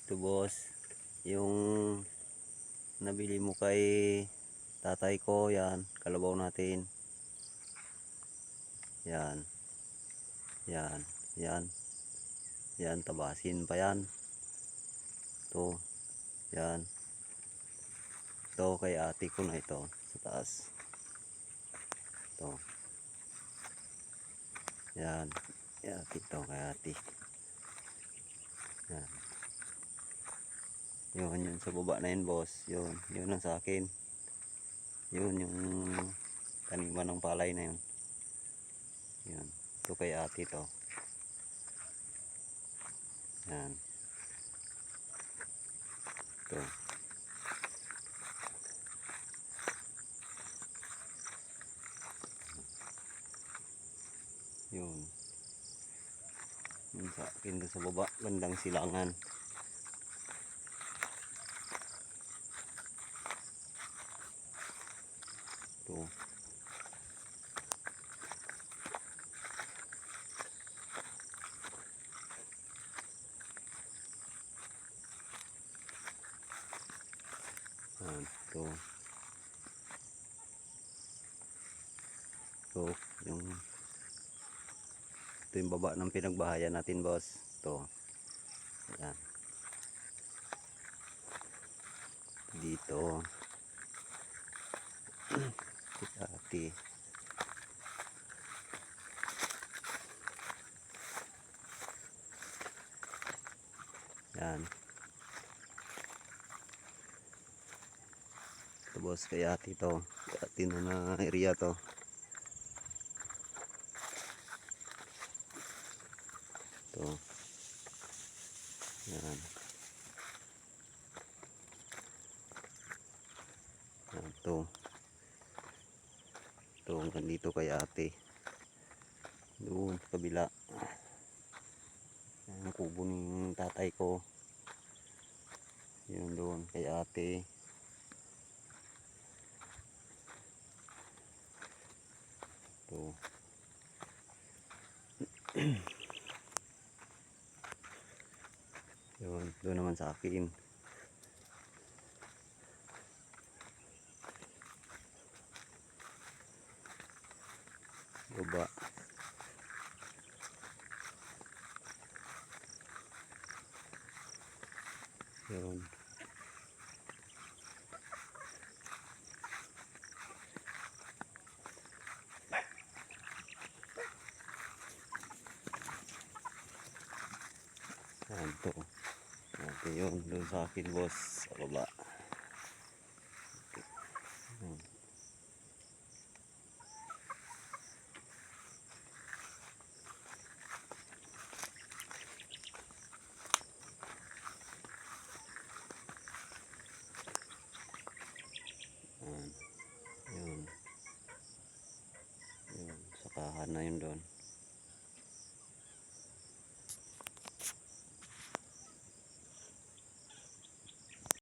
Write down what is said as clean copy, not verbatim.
Ito boss, yung nabili mo kay tatay ko, yan, kalabaw natin. Yan, yan, yan, yan, tabasin pa yan. Ito, yan. Ito kay ate ko na ito, sa taas. Ito. Yan, yan, ito kay ate. Yan. Yun sa baba na yun boss, yun ang sa akin. Yun yung taniman ng palay na yun. Yun, ito kay ate to. Yan. Ito. Yun. Yun sa akin doon sa baba, bandang silangan. Ito. Yan, ito. Ito, ito yung baba ng pinagbahayan natin boss. Ito. Yan. Dito. Ati. Yan. Ito boss, kay ati to. Kay ati na area to. Ito. Yan. Yan, ito. Ito, nandito kay ate. Doon, sa kabila. Yan, kubo ng tatay ko. Yun doon, kay ate. Ito. Yun, doon naman sa akin. Baba. Yun. Yan to. Ate yun, doon sa akin boss, sa baba. Yan. Yan. Yun. Yun, sakahan na yun doon.